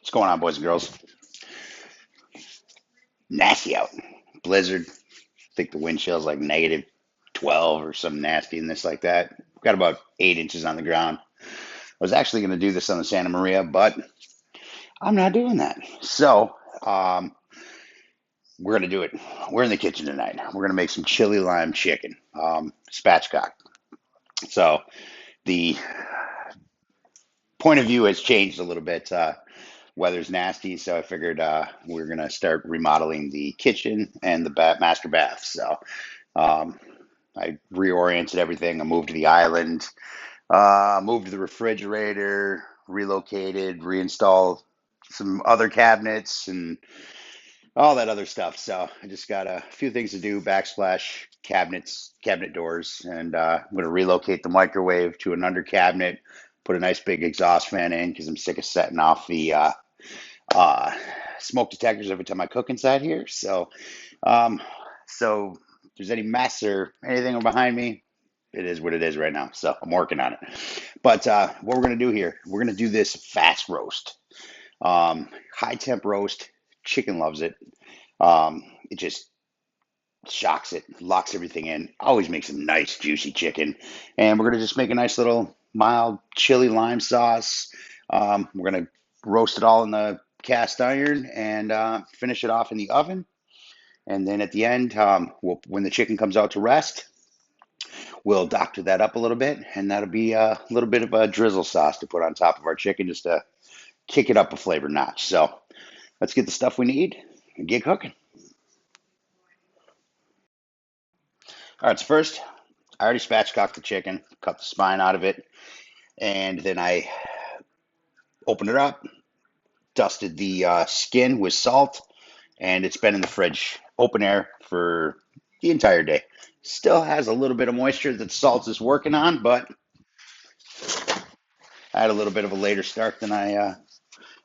What's going on, boys and girls? Nasty out. Blizzard. I think the wind chill's like negative 12 or some nastiness like that. Got about 8 inches on the ground. I was actually going to do this on the Santa Maria, but I'm not doing that. So, we're going to do it. We're in the kitchen tonight. We're going to make some chili lime chicken, spatchcock. So, the point of view has changed a little bit. Weather's nasty, so I figured we're going to start remodeling the kitchen and the master bath. So, Um, I reoriented everything. I moved to the island, moved the refrigerator, relocated, reinstalled some other cabinets and all that other stuff. So I just got a few things to do, backsplash cabinets, cabinet doors, and I'm going to relocate the microwave to an under cabinet, put a nice big exhaust fan in because I'm sick of setting off the uh, smoke detectors every time I cook inside here. Um, so if there's any mess or anything behind me, it is what it is right now. So I'm working on it. But what we're gonna do here, we're gonna do this fast roast, high temp roast. Chicken loves it. It just shocks it, locks everything in. Always makes a nice juicy chicken. And we're gonna just make a nice little mild chili lime sauce. We're gonna roast it all in the cast iron and finish it off in the oven. And then at the end, when the chicken comes out to rest, we'll doctor that up a little bit, and that'll be a little bit of a drizzle sauce to put on top of our chicken just to kick it up a flavor notch. So let's get the stuff we need and get cooking. All right, so first, I already spatchcocked the chicken, cut the spine out of it, and then I opened it up, dusted the skin with salt, and it's been in the fridge, open air, for the entire day. Still has a little bit of moisture that salt is working on, but I had a little bit of a later start than I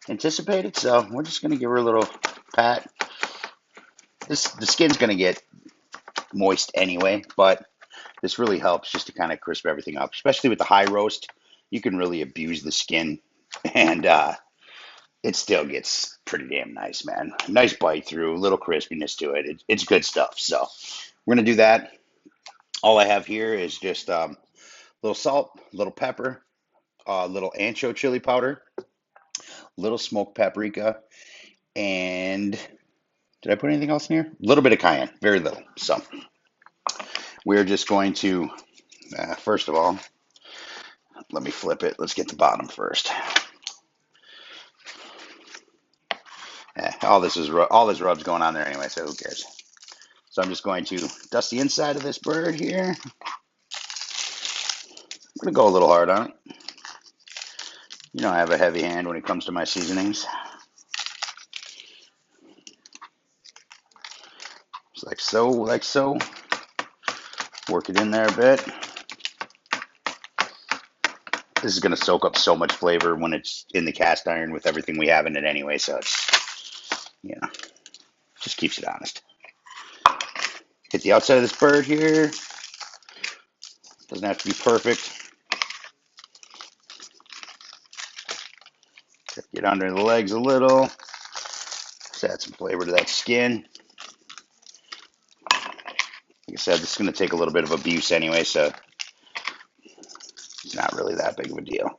anticipated, so we're just going to give her a little pat. The skin's going to get moist anyway, but this really helps just to kind of crisp everything up, especially with the high roast. You can really abuse the skin, and it still gets pretty damn nice, man. Nice bite through, a little crispiness to it. It's good stuff. So we're going to do that. All I have here is just a little salt, a little pepper, a little ancho chili powder, little smoked paprika, and did I put anything else in here? A little bit of cayenne, very little. So we're just going to, first of all, let me flip it. Let's get the bottom first. All this rub's going on there anyway, so who cares? So I'm just going to dust the inside of this bird here. I'm gonna go a little hard on it. You know I have a heavy hand when it comes to my seasonings. Just like so, like so. Work it in there a bit. This is going to soak up so much flavor when it's in the cast iron with everything we have in it anyway, so it's, just keeps it honest. Hit the outside of this bird here. Doesn't have to be perfect. Get under the legs a little. Just add some flavor to that skin. Like I said, this is going to take a little bit of abuse anyway, so it's not really that big of a deal.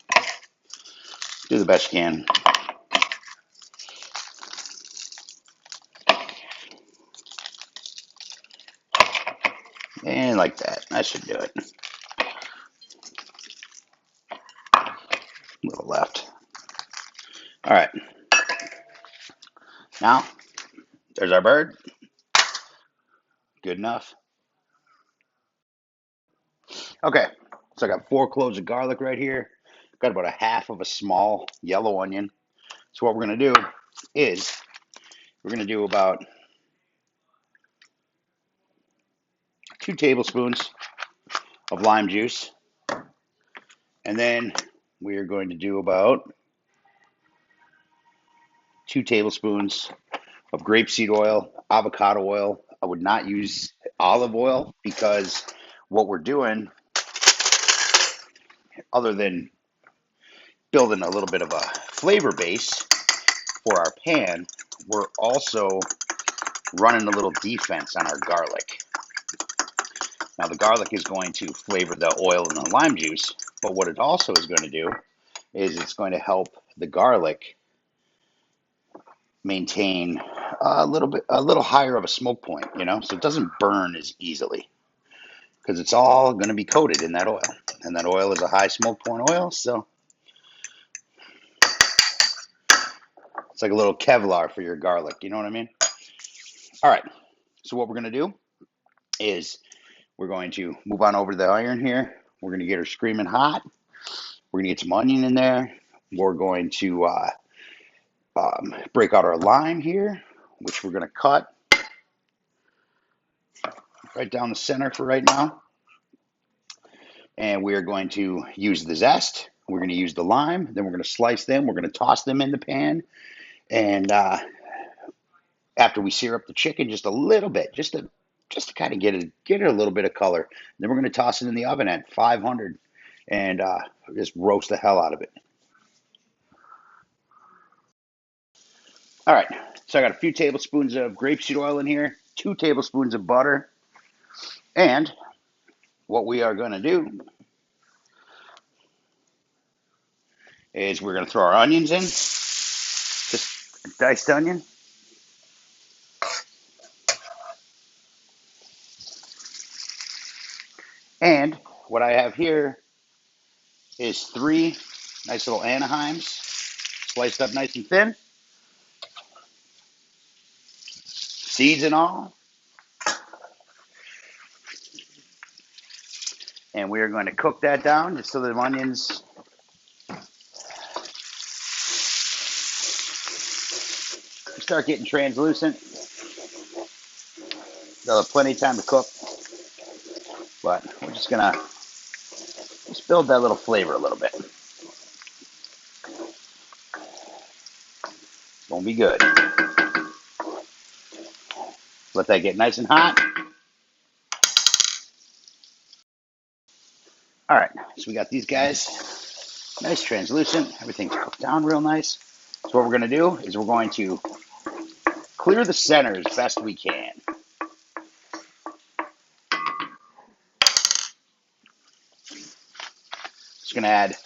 Do the best you can. And like that. That should do it. A little left. All right. Now, there's our bird. Good enough. Okay, so I got 4 cloves of garlic right here. Got about a half of a small yellow onion. So what we're going to do is we're going to do about 2 tablespoons of lime juice. And then we are going to do about 2 tablespoons of grapeseed oil, avocado oil. I would not use olive oil because what we're doing, other than building a little bit of a flavor base, for our pan, we're also running a little defense on our garlic. Now the garlic is going to flavor the oil and the lime juice, but what it also is going to do is it's going to help the garlic maintain a little higher of a smoke point, so it doesn't burn as easily because it's all going to be coated in that oil, and that oil is a high smoke point oil, so it's like a little Kevlar for your garlic. You know what I mean? All right. So what we're going to do is we're going to move on over to the iron here. We're going to get her screaming hot. We're going to get some onion in there. We're going to break out our lime here, which we're going to cut right down the center for right now. And we are going to use the zest. We're going to use the lime. Then we're going to slice them. We're going to toss them in the pan. And after we sear up the chicken just a little bit, just to kind of get it a little bit of color. Then we're going to toss it in the oven at 500 and just roast the hell out of it. All right, so I got a few tablespoons of grapeseed oil in here, 2 tablespoons of butter, and what we are going to do is we're going to throw our onions in, just a diced onion. And what I have here is 3 nice little Anaheims, sliced up nice and thin, seeds and all. And we are going to cook that down just so the onions start getting translucent. They'll have plenty of time to cook, but we're just gonna build that little flavor a little bit. It's gonna be good. Let that get nice and hot. All right, so we got these guys nice translucent. Everything's cooked down real nice. So what we're gonna do is we're going to clear the center as best we can. Just gonna add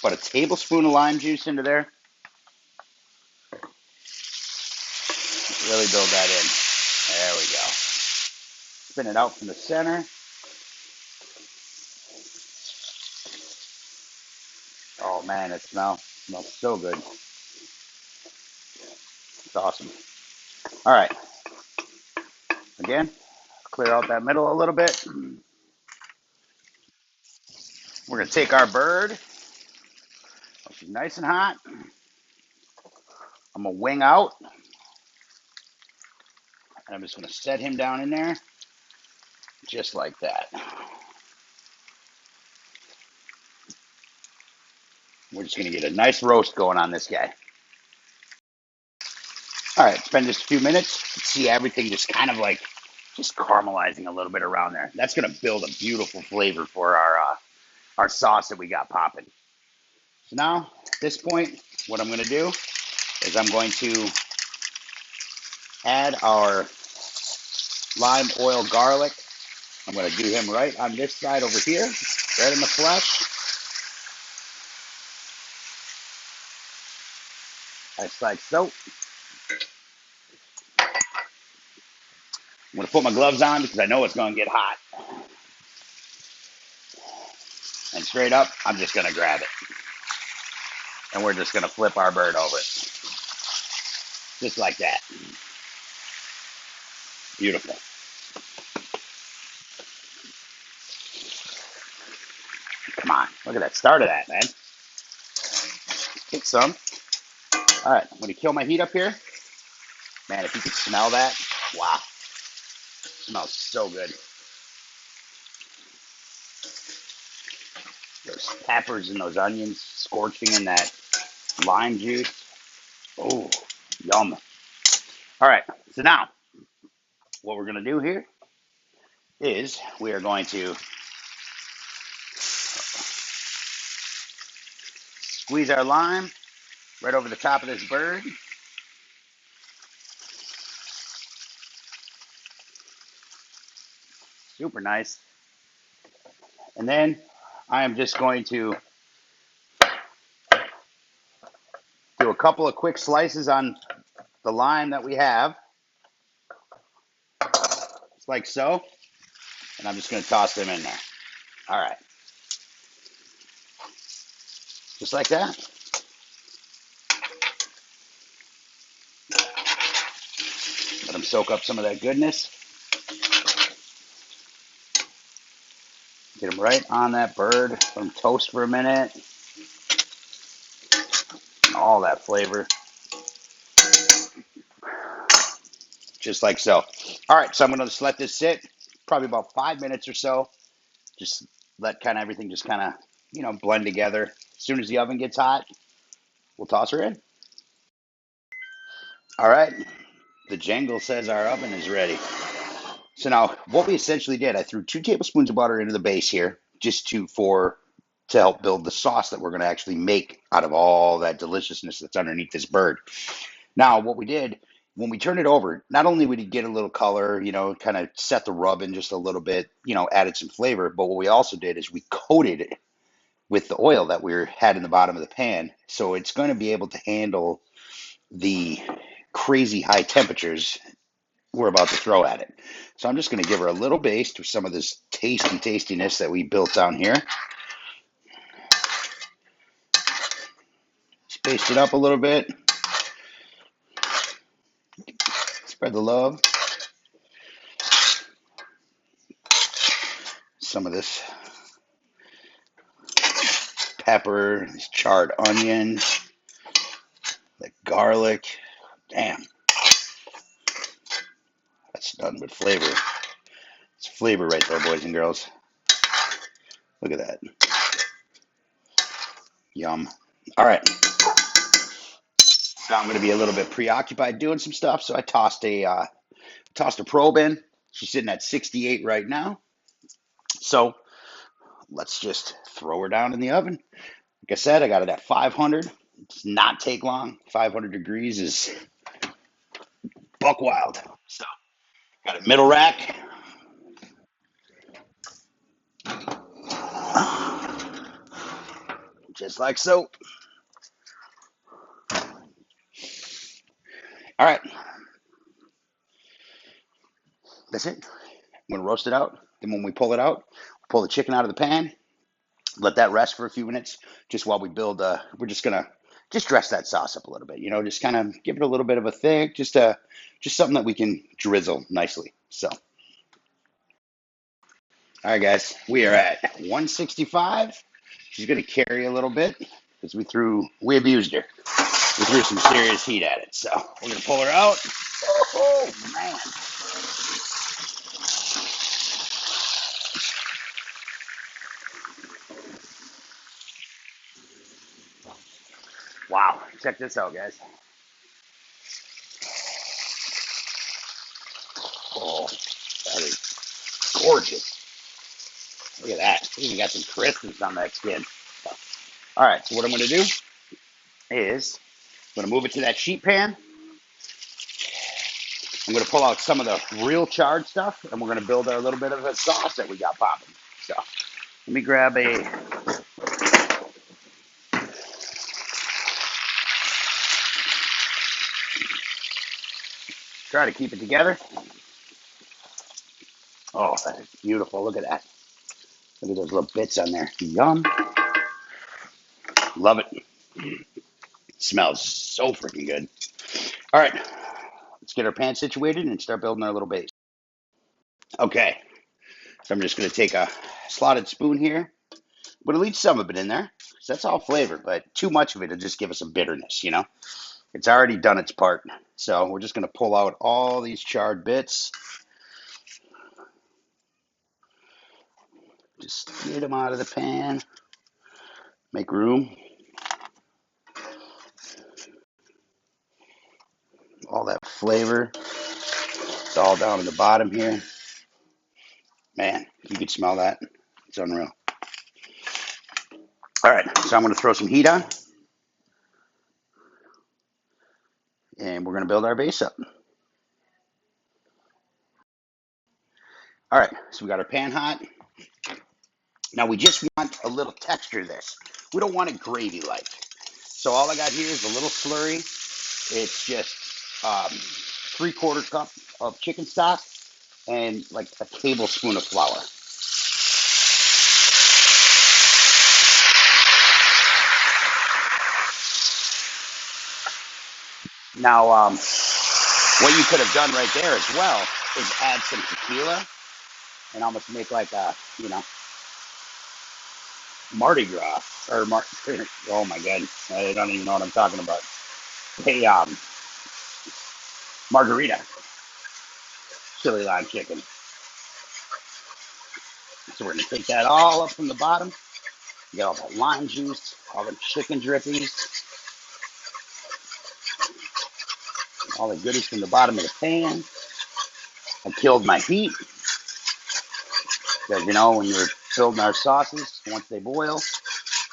about a tablespoon of lime juice into there. Really build that in. There we go. Spin it out from the center. Oh man, it smells so good. It's awesome. All right. Again, clear out that middle a little bit. We're gonna take our bird. She's nice and hot. I'm gonna wing out, and I'm just gonna set him down in there, just like that. We're just gonna get a nice roast going on this guy. All right, spend just a few minutes. See everything just kind of like just caramelizing a little bit around there. That's gonna build a beautiful flavor for our sauce that we got popping. So now, at this point, what I'm gonna do is I'm going to add our lime oil garlic. I'm going to do him right on this side over here, right in the flesh. That's like so. I'm going to put my gloves on because I know it's going to get hot. And straight up, I'm just going to grab it. And we're just going to flip our bird over. Just like that. Beautiful. Come on, look at that start of that, man. Get some. All right, I'm going to kill my heat up here. Man, if you could smell that, wow. It smells so good. Those peppers and those onions scorching in that lime juice. Oh, yum. All right, so now what we're going to do here is we are going to squeeze our lime right over the top of this bird. Super nice. And then I am just going to do a couple of quick slices on the lime that we have, just like so. And I'm just going to toss them in there. All right. Just like that. Let them soak up some of that goodness. Get them right on that bird. Let them toast for a minute. All that flavor. Just like so. All right, so I'm going to just let this sit probably about 5 minutes or so. Just let kind of everything just kind of, blend together. As soon as the oven gets hot, we'll toss her in. All right, the jangle says our oven is ready. So now what we essentially did, I threw 2 tablespoons of butter into the base here just to help build the sauce that we're going to actually make out of all that deliciousness that's underneath this bird. Now, what we did when we turned it over, not only would it get a little color, kind of set the rub in just a little bit, added some flavor, but what we also did is we coated it with the oil that we had in the bottom of the pan. So it's going to be able to handle the crazy high temperatures we're about to throw at it. So I'm just going to give her a little baste with some of this tastiness that we built down here. Space it up a little bit. Spread the love. Some of this pepper, this charred onion, the garlic. Damn, that's done with flavor. It's flavor right there, boys and girls. Look at that. Yum. All right. Now I'm going to be a little bit preoccupied doing some stuff, so I tossed a probe in. She's sitting at 68 right now. So let's just throw her down in the oven. Like I said, I got it at 500. It does not take long. 500 degrees is buck wild. So got a middle rack. Just like so. All right. That's it. I'm going to roast it out. Then when we pull it out, pull the chicken out of the pan, let that rest for a few minutes just while we build. We're just going to just dress that sauce up a little bit, just kind of give it a little bit of a thick, just something that we can drizzle nicely. So, all right, guys, we are at 165. She's going to carry a little bit because we abused her. We threw some serious heat at it. So we're going to pull her out. Oh, man. Wow. Check this out, guys. Oh, that is gorgeous. Look at that. We even got some crispness on that skin. All right, so what I'm going to do is I'm going to move it to that sheet pan. I'm going to pull out some of the real charred stuff, and we're going to build our little bit of a sauce that we got popping. So let me grab try to keep it together. Oh, that is beautiful. Look at that. Look at those little bits on there. Yum. Love it. It smells so freaking good. All right, let's get our pan situated and start building our little base. Okay, so I'm just going to take a slotted spoon here. But at least some of it in there. That's all flavor, but too much of it will just give us a bitterness. It's already done its part. So we're just going to pull out all these charred bits. Just get them out of the pan. Make room. All that flavor. It's all down in the bottom here. Man, you can smell that. It's unreal. All right, so I'm going to throw some heat on. and we're going to build our base up. All right, so we got our pan hot. Now we just want a little texture to this. We don't want it gravy-like. So all I got here is a little slurry. It's just 3/4 cup of chicken stock and like a tablespoon of flour. Now, what you could have done right there as well is add some tequila and almost make like a, Mardi Gras or oh my god, I don't even know what I'm talking about. Hey, margarita chili lime chicken. So we're gonna take that all up from the bottom. Get all the lime juice, all the chicken drippings, all the goodies from the bottom of the pan. I killed my heat because when you're building our sauces, once they boil,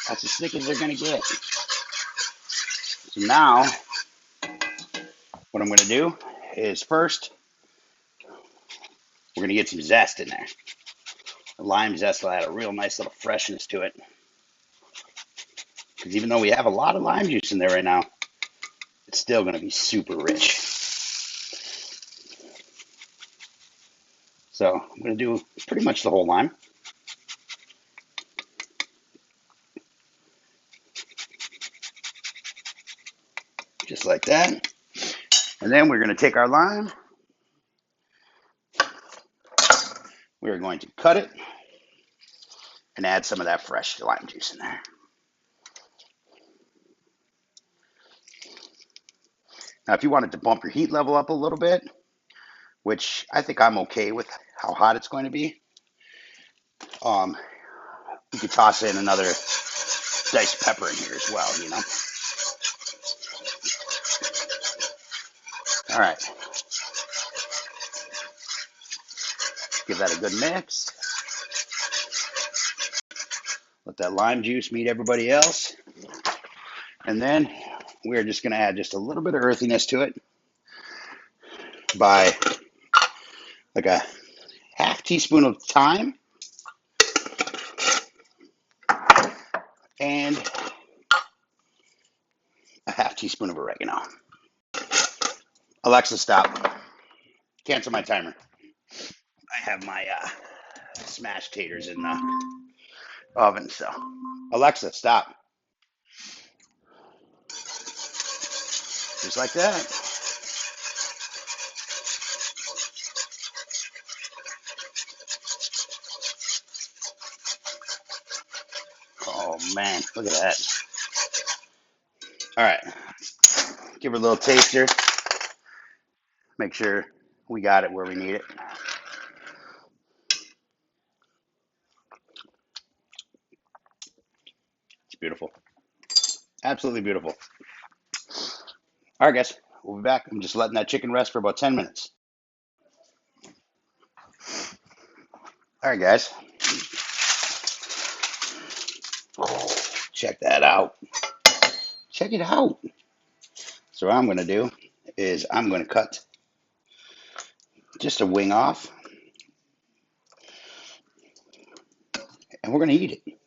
that's as thick as they're gonna get. So now, what I'm gonna do is first we're gonna get some zest in there. The lime zest will add a real nice little freshness to it. Because even though we have a lot of lime juice in there right now, it's still going to be super rich. So I'm going to do pretty much the whole lime. Just like that. And then we're going to take our lime. We're going to cut it and add some of that fresh lime juice in there. Now, if you wanted to bump your heat level up a little bit, which I think I'm okay with how hot it's going to be, you could toss in another diced pepper in here as well, All right. Give that a good mix. Let that lime juice meet everybody else. And then we're just going to add just a little bit of earthiness to it by like a half teaspoon of thyme and a half teaspoon of oregano. Alexa, stop. Cancel my timer. I have my smashed taters in the oven, so. Alexa, stop. Just like that. Oh man, look at that. All right, give her a little taster. Make sure we got it where we need it. It's beautiful. Absolutely beautiful. All right, guys, we'll be back. I'm just letting that chicken rest for about 10 minutes. All right, guys. Oh, check that out. Check it out. So what I'm going to do is I'm going to cut just a wing off, and we're going to eat it.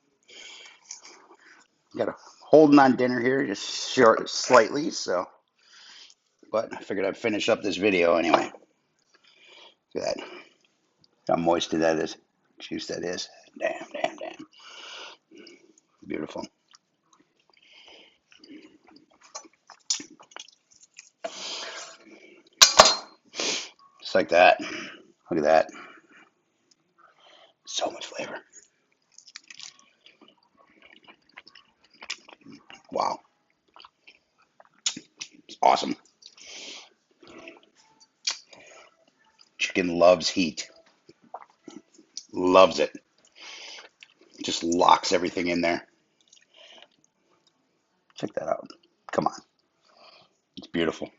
Got a holding on dinner here, just short slightly, so, but I figured I'd finish up this video anyway. Look at that. How moist that is. Juice that is. Damn, damn, damn. Beautiful. Just like that. Look at that. So much flavor. Wow. It's awesome. Chicken loves heat. Loves it. Just locks everything in there. Check that out. Come on. It's beautiful.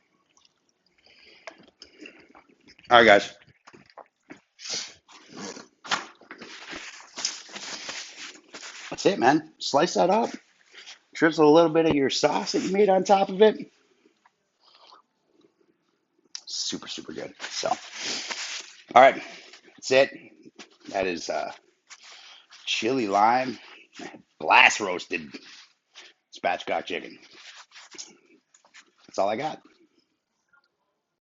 All right, guys. That's it, man. Slice that up. Drizzle a little bit of your sauce that you made on top of it. super, super good. So, all right, that's it. That is chili lime blast roasted spatchcock chicken. That's all I got.